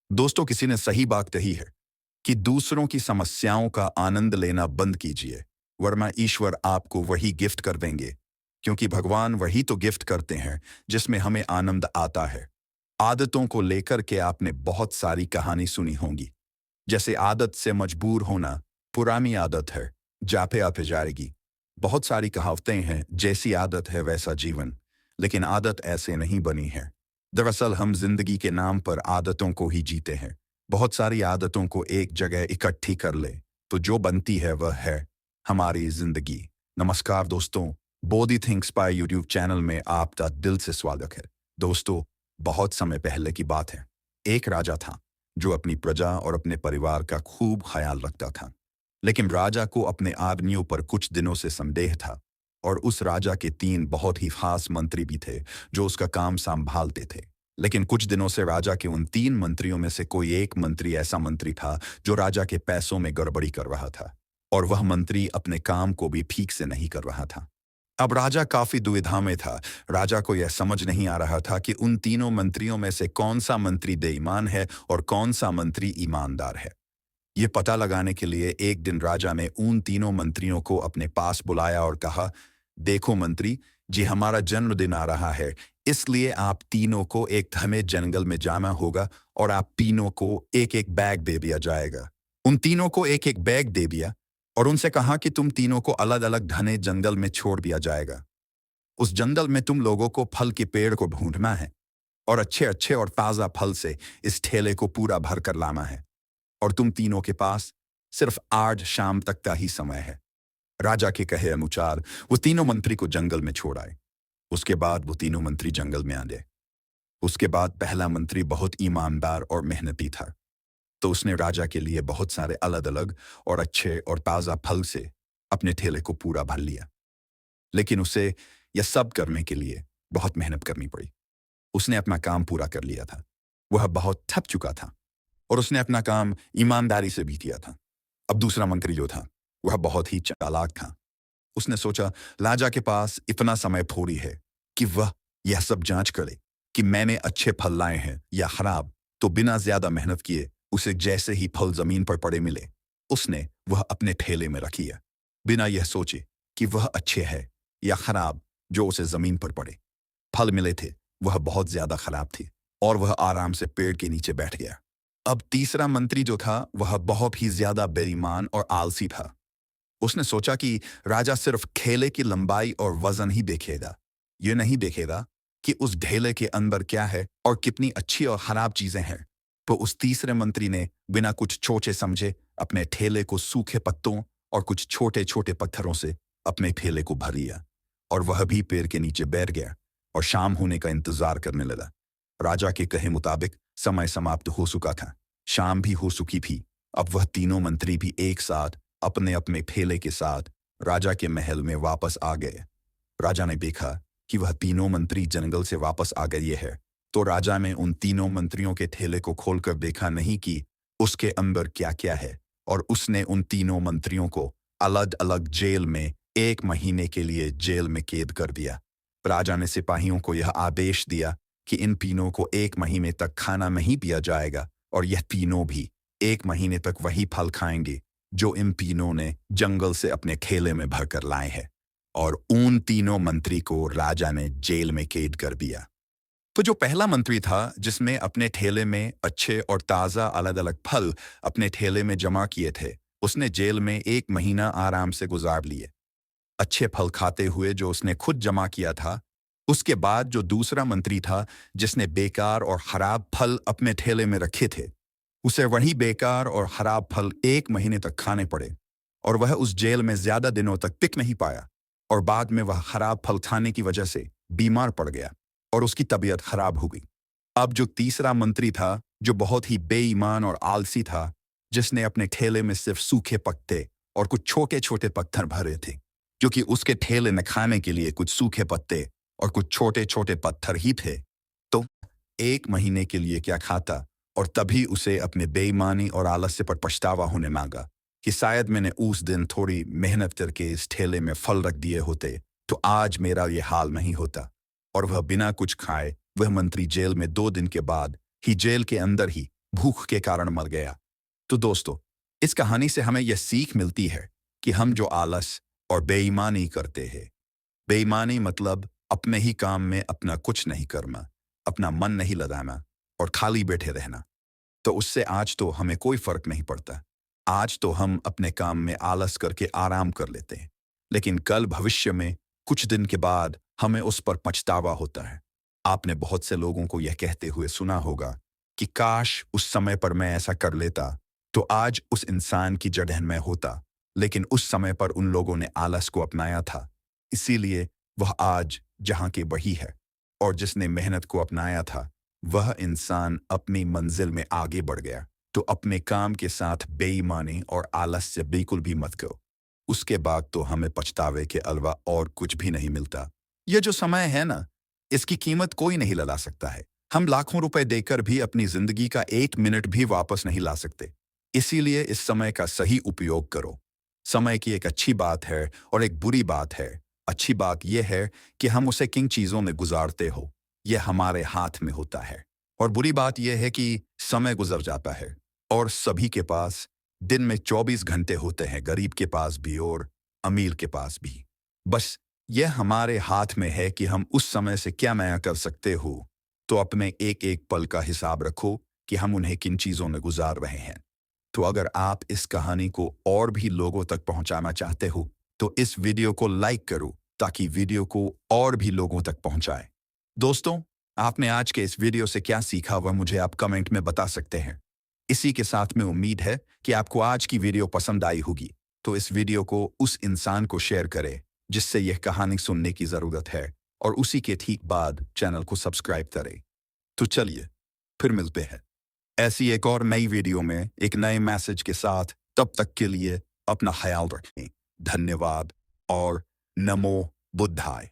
दोस्तों, किसी ने सही बात कही है कि दूसरों की समस्याओं का आनंद लेना बंद कीजिए, वरना ईश्वर आपको वही गिफ्ट कर देंगे। क्योंकि भगवान वही तो गिफ्ट करते हैं जिसमें हमें आनंद आता है। आदतों को लेकर के आपने बहुत सारी कहानी सुनी होंगी। जैसे आदत से मजबूर होना पुरानी आदत है, जापे आपे जाएगी। बहुत सारी कहावतें हैं, जैसी आदत है वैसा जीवन। लेकिन आदत ऐसे नहीं बनी है। दरअसल हम जिंदगी के नाम पर आदतों को ही जीते हैं। बहुत सारी आदतों को एक जगह इकट्ठी कर ले तो जो बनती है वह है हमारी जिंदगी। नमस्कार दोस्तों, Bodhi thinks by YouTube channel में आपका दिल से स्वागत है। दोस्तों, बहुत समय पहले की बात है। एक राजा था जो अपनी प्रजा और अपने परिवार का खूब ख्याल रखता था। लेकिन राजा को अपने आदमियों पर कुछ दिनों से संदेह था और उस राजा के 3 बहुत ही खास मंत्री भी थे जो उसका काम संभालते थे। लेकिन कुछ दिनों से राजा के उन 3 मंत्रियों में से कोई एक मंत्री ऐसा मंत्री था जो राजा के पैसों में गड़बड़ी कर रहा था और वह मंत्री अपने काम को भी ठीक से नहीं कर रहा था। अब राजा काफी दुविधा में था। राजा को यह समझ नहीं आ रहा था कि उन तीनों मंत्रियों में से कौन सा मंत्री बेईमान है और कौन सा मंत्री ईमानदार है। ये पता लगाने के लिए एक दिन राजा ने उन तीनों मंत्रियों को अपने पास बुलाया और कहा, देखो मंत्री जी, हमारा जन्मदिन आ रहा है, इसलिए आप तीनों को एक घने जंगल में जाना होगा और आप तीनों को एक एक बैग दे दिया जाएगा। उन तीनों को एक एक बैग दे दिया और उनसे कहा कि तुम तीनों को अलग अलग घने जंगल में छोड़ दिया जाएगा। उस जंगल में तुम लोगों को फल के पेड़ को ढूंढना है और अच्छे अच्छे और ताज़ा फल से इस ठेले को पूरा भर कर लाना है। और तुम तीनों के पास सिर्फ आज शाम तक का ही समय है। राजा के कहे अनुसार वो तीनों मंत्री को जंगल में छोड़ आए। उसके बाद वो तीनों मंत्री जंगल में आ गए। उसके बाद पहला मंत्री बहुत ईमानदार और मेहनती था, तो उसने राजा के लिए बहुत सारे अलग अलग और अच्छे और ताज़ा फल से अपने ठेले को पूरा भर लिया। लेकिन उसे यह सब करने के लिए बहुत मेहनत करनी पड़ी। उसने अपना काम पूरा कर लिया था। वह बहुत थक चुका था और उसने अपना काम ईमानदारी से भी किया था। अब दूसरा मंत्री जो था वह बहुत ही चालाक था। उसने सोचा, राजा के पास इतना समय थोड़ी है कि वह यह सब जांच करे कि मैंने अच्छे फल लाए हैं या खराब। तो बिना ज्यादा मेहनत किए उसे जैसे ही फल जमीन पर पड़े मिले, उसने वह अपने ठेले में रख लिया, बिना यह सोचे कि वह अच्छे है या खराब। जो उसे जमीन पर पड़े फल मिले थे वह बहुत ज्यादा खराब थे और वह आराम से पेड़ के नीचे बैठ गया। अब तीसरा मंत्री जो था वह बहुत ही ज्यादा बेईमान और आलसी था। उसने सोचा कि राजा सिर्फ ठेले की लंबाई और वजन ही देखेगा, ये नहीं देखेगा कि उस ढेले के अंदर क्या है और कितनी अच्छी और खराब चीजें हैं। तो उस तीसरे मंत्री ने बिना कुछ सोचे समझे अपने ठेले को सूखे पत्तों और कुछ छोटे छोटे पत्थरों से अपने ठेले को भर लिया और वह भी पेड़ के नीचे बैठ गया और शाम होने का इंतजार करने लगा। राजा के कहे मुताबिक समय समाप्त हो चुका था, शाम भी हो चुकी थी। अब वह तीनों मंत्री भी एक साथ अपने अपने ठेले के साथ राजा के महल में वापस आ गए। राजा ने देखा कि वह तीनों मंत्री जंगल से वापस आ गए हैं। तो राजा ने उन तीनों मंत्रियों के ठेले को खोलकर देखा नहीं कि उसके अंदर क्या क्या है, और उसने उन तीनों मंत्रियों को अलग अलग जेल में 1 महीने के लिए जेल में कैद कर दिया। राजा ने सिपाहियों को यह आदेश दिया कि इन तीनों को 1 महीने तक खाना नहीं दिया जाएगा और यह तीनों भी 1 महीने तक वही फल खाएंगे जो इन तीनों ने जंगल से अपने ठेले में भरकर लाए हैं। और उन तीनों मंत्री को राजा ने जेल में कैद कर दिया। तो जो पहला मंत्री था जिसने अपने ठेले में अच्छे और ताज़ा अलग अलग फल अपने ठेले में जमा किए थे, उसने जेल में 1 महीना आराम से गुजार लिए, अच्छे फल खाते हुए जो उसने खुद जमा किया था। उसके बाद जो दूसरा मंत्री था जिसने बेकार और खराब फल अपने ठेले में रखे थे, उसे वही बेकार और खराब फल 1 महीने तक खाने पड़े और वह उस जेल में ज्यादा दिनों तक टिक नहीं पाया और बाद में वह खराब फल खाने की वजह से बीमार पड़ गया और उसकी तबीयत खराब हो गई। अब जो तीसरा मंत्री था जो बहुत ही बेईमान और आलसी था, जिसने अपने ठेले में सिर्फ सूखे पत्ते और कुछ छोटे छोटे पत्थर भरे थे, क्योंकि उसके ठेले में खाने के लिए कुछ सूखे पत्ते और कुछ छोटे छोटे पत्थर ही थे, तो 1 महीने के लिए क्या खाता। और तभी उसे अपने बेईमानी और आलस्य पर पछतावा होने लगा कि शायद मैंने उस दिन थोड़ी मेहनत करके इस ठेले में फल रख दिए होते तो आज मेरा ये हाल नहीं होता। और वह बिना कुछ खाए वह मंत्री जेल में 2 दिन के बाद ही जेल के अंदर ही भूख के कारण मर गया। तो दोस्तों, इस कहानी से हमें यह सीख मिलती है कि हम जो आलस और बेईमानी करते हैं, बेईमानी मतलब अपने ही काम में अपना कुछ नहीं करना, अपना मन नहीं लगाना और खाली बैठे रहना, तो उससे आज तो हमें कोई फर्क नहीं पड़ता। आज तो हम अपने काम में आलस करके आराम कर लेते हैं, लेकिन कल भविष्य में कुछ दिन के बाद हमें उस पर पछतावा होता है। आपने बहुत से लोगों को यह कहते हुए सुना होगा कि काश उस समय पर मैं ऐसा कर लेता तो आज उस इंसान की जगह मैं होता, लेकिन उस समय पर उन लोगों ने आलस को अपनाया था, इसीलिए वह आज जहां के वही है। और जिसने मेहनत को अपनाया था वह इंसान अपनी मंजिल में आगे बढ़ गया। तो अपने काम के साथ बेईमानी और आलस से बिल्कुल भी मत करो, उसके बाद तो हमें पछतावे के अलावा और कुछ भी नहीं मिलता। यह जो समय है ना, इसकी कीमत कोई नहीं लगा सकता है। हम लाखों रुपए देकर भी अपनी जिंदगी का 1 मिनट भी वापस नहीं ला सकते। इसीलिए इस समय का सही उपयोग करो। समय की एक अच्छी बात है और एक बुरी बात है। अच्छी बात यह है कि हम उसे किन चीजों में गुजारते हो, यह हमारे हाथ में होता है। और बुरी बात यह है कि समय गुजर जाता है और सभी के पास दिन में 24 घंटे होते हैं, गरीब के पास भी और अमीर के पास भी। बस यह हमारे हाथ में है कि हम उस समय से क्या नया कर सकते हो। तो अपने एक एक पल का हिसाब रखो कि हम उन्हें किन चीजों में गुजार रहे हैं। तो अगर आप इस कहानी को और भी लोगों तक पहुंचाना चाहते हो तो इस वीडियो को लाइक करो ताकि वीडियो को और भी लोगों तक पहुंचाए। दोस्तों, आपने आज के इस वीडियो से क्या सीखा वह मुझे आप कमेंट में बता सकते हैं। इसी के साथ में उम्मीद है कि आपको आज की वीडियो पसंद आई होगी, तो इस वीडियो को उस इंसान को शेयर करें जिससे यह कहानी सुनने की ज़रूरत है और उसी के ठीक बाद चैनल को सब्सक्राइब करें। तो चलिए फिर मिलते हैं ऐसी एक और नई वीडियो में एक नए मैसेज के साथ। तब तक के लिए अपना ख्याल रखें। धन्यवाद और नमो बुद्धाय।